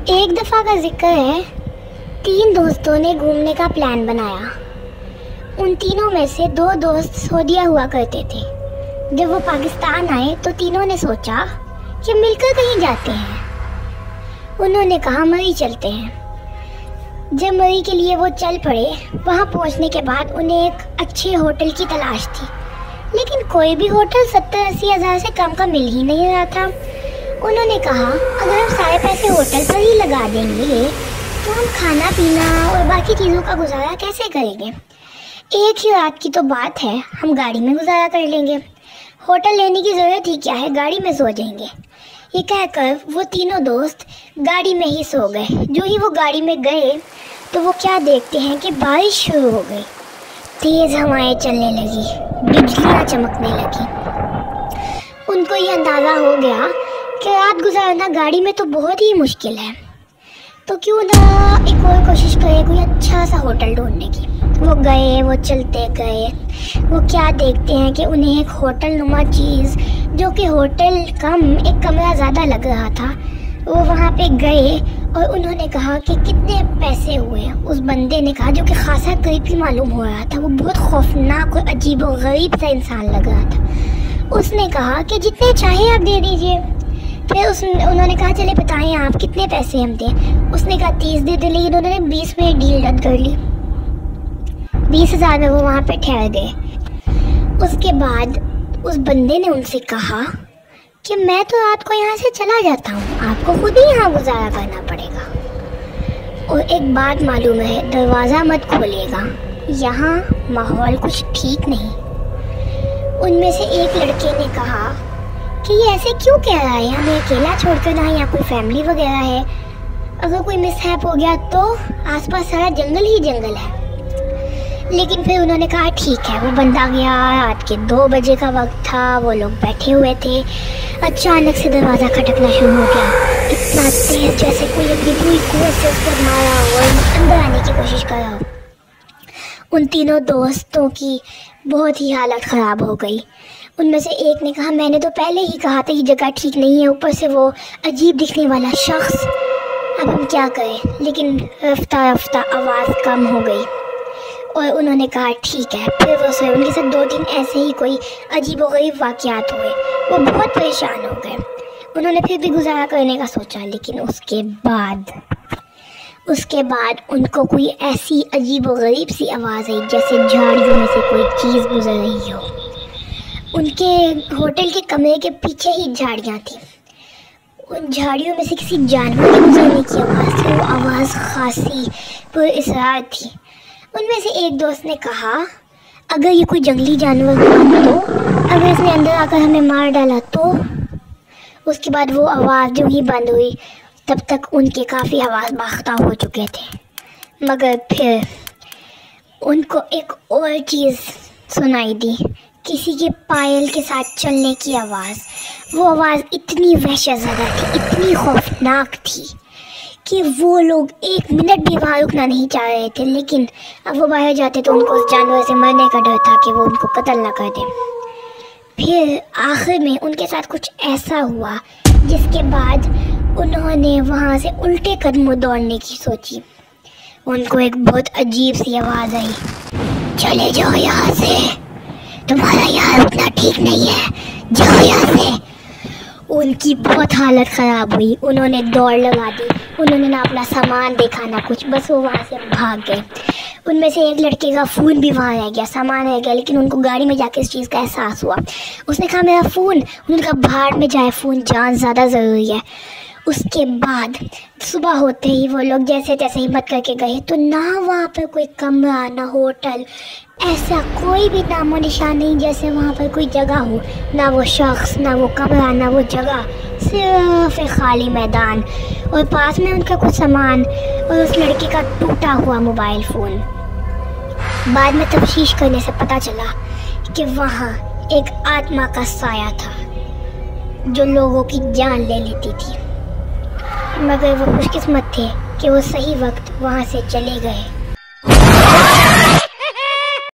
एक दफ़ा का जिक्र है, 3 दोस्तों ने घूमने का प्लान बनाया। उन तीनों में से 2 दोस्त सऊदीया हुआ करते थे। जब वो पाकिस्तान आए तो तीनों ने सोचा कि मिलकर कहीं जाते हैं। उन्होंने कहा मरी चलते हैं। जब मरी के लिए वो चल पड़े, वहाँ पहुँचने के बाद उन्हें एक अच्छे होटल की तलाश थी, लेकिन कोई भी होटल 70-80 हज़ार से कम का मिल ही नहीं रहा था। उन्होंने कहा अगर हम सारे पैसे होटल पर ही लगा देंगे तो हम खाना पीना और बाकी चीज़ों का गुजारा कैसे करेंगे। एक ही रात की तो बात है, हम गाड़ी में गुजारा कर लेंगे। होटल लेने की ज़रूरत ही क्या है, गाड़ी में सो जाएंगे। ये कहकर वो तीनों दोस्त गाड़ी में ही सो गए। जो ही वो गाड़ी में गए तो वो क्या देखते हैं कि बारिश शुरू हो गई। तेज़ हवाएं चलने लगी, बिजलियाँ चमकने लगी। उनको ये अंदाज़ा हो गया कि रात गुजारना गाड़ी में तो बहुत ही मुश्किल है, तो क्यों ना एक और कोशिश करें कोई अच्छा सा होटल ढूंढने की। वो गए, वो चलते गए। वो क्या देखते हैं कि उन्हें एक होटल नुमा चीज़, जो कि होटल कम एक कमरा ज़्यादा लग रहा था, वो वहाँ पे गए और उन्होंने कहा कि कितने पैसे हुए। उस बंदे ने कहा, जो कि खासा करीबी मालूम हो रहा था, वो बहुत खौफनाक और अजीब और गरीब सा इंसान लग रहा था। उसने कहा कि जितने चाहे आप दे दीजिए। फिर उन्होंने कहा चले बताएं आप कितने पैसे हम दें। उसने कहा 30 दे दे, लेकिन उन्होंने 20 में डील रद्द कर ली। 20,000 में वो वहाँ पे ठहर गए। उसके बाद उस बंदे ने उनसे कहा कि मैं तो रात को यहाँ से चला जाता हूँ, आपको खुद ही यहाँ गुजारा करना पड़ेगा। और एक बात मालूम है, दरवाज़ा मत खोलिएगा, यहाँ माहौल कुछ ठीक नहीं। उनमें से एक लड़के ने कहा कि ये ऐसे क्यों कह रहा है, हमें अकेला छोड़कर ना यहाँ कोई फैमिली वगैरह है, अगर कोई मिसहैप हो गया तो आसपास सारा जंगल ही जंगल है। लेकिन फिर उन्होंने कहा ठीक है। वो बंदा गया, रात के 2 बजे का वक्त था, वो लोग बैठे हुए थे। अचानक से दरवाज़ा खटकना शुरू हो गया, इतना तेज जैसे कोई अपनी पूरी कुव्वत से उस पर मारा और अंदर आने की कोशिश कर रहा हो। उन तीनों दोस्तों की बहुत ही हालत ख़राब हो गई। उनमें से एक ने कहा मैंने तो पहले ही कहा था ये जगह ठीक नहीं है, ऊपर से वो अजीब दिखने वाला शख्स, अब हम क्या करें। लेकिन रफ्ता रफ्ता आवाज़ कम हो गई और उन्होंने कहा ठीक है। फिर वो सोए। उनके साथ 2-3 ऐसे ही कोई अजीब व गरीब वाक़यात हुए। वो बहुत परेशान हो गए। उन्होंने फिर भी गुजारा करने का सोचा, लेकिन उसके बाद उनको कोई ऐसी अजीब व गरीब सी आवाज़ आई जैसे झाड़ियों में से कोई चीज़ गुजर रही हो। उनके होटल के कमरे के पीछे ही झाड़ियाँ थी। उन झाड़ियों में से किसी जानवर के गुजरने की आवाज़ थी। वो आवाज़ खासी पुरअसरार थी। उनमें से एक दोस्त ने कहा अगर ये कोई जंगली जानवर हुआ तो, अगर इसने अंदर आकर हमें मार डाला तो। उसके बाद वो आवाज़ जो ही बंद हुई, तब तक उनके काफ़ी आवाज़ बाख्ता हो चुके थे। मगर फिर उनको एक और चीज़ सुनाई दी, किसी के पायल के साथ चलने की आवाज़। वो आवाज़ इतनी वहशतज़दा थी, इतनी खौफनाक थी कि वो लोग 1 मिनट भी वहाँ रुकना नहीं चाह रहे थे। लेकिन अब वो बाहर जाते तो उनको उस जानवर से मरने का डर था कि वो उनको कत्ल ना कर दे। फिर आखिर में उनके साथ कुछ ऐसा हुआ जिसके बाद उन्होंने वहाँ से उल्टे कदमों दौड़ने की सोची। उनको एक बहुत अजीब सी आवाज़ आई, चले जाओ यहाँ से, तुम्हारा यहाँ रुकना ठीक नहीं है, जाओ यहाँ से। उनकी बहुत हालत ख़राब हुई। उन्होंने दौड़ लगा दी। उन्होंने ना अपना सामान देखा ना कुछ, बस वो वहाँ से भाग गए। उनमें से एक लड़के का फ़ोन भी वहाँ रह गया, सामान रह गया, लेकिन उनको गाड़ी में जाके इस चीज़ का एहसास हुआ। उसने कहा मेरा फ़ोन। उन्होंने कहा भाड़ में जाए, फ़ोन जान ज़्यादा ज़रूरी है। उसके बाद सुबह होते ही वो लोग जैसे तैसे हिम्मत करके गए तो ना वहाँ पर कोई कमरा, ना होटल, ऐसा कोई भी नामो निशान नहीं जैसे वहाँ पर कोई जगह हो। ना वो शख्स, ना वो कमरा, ना वो जगह, सिर्फ एक खाली मैदान और पास में उनका कुछ सामान और उस लड़के का टूटा हुआ मोबाइल फ़ोन। बाद में तफ्तीश करने से पता चला कि वहाँ एक आत्मा का साया था जो लोगों की जान ले लेती थी। मगर वो खुशकिस्मत थे कि वो सही वक्त वहाँ से चले गए।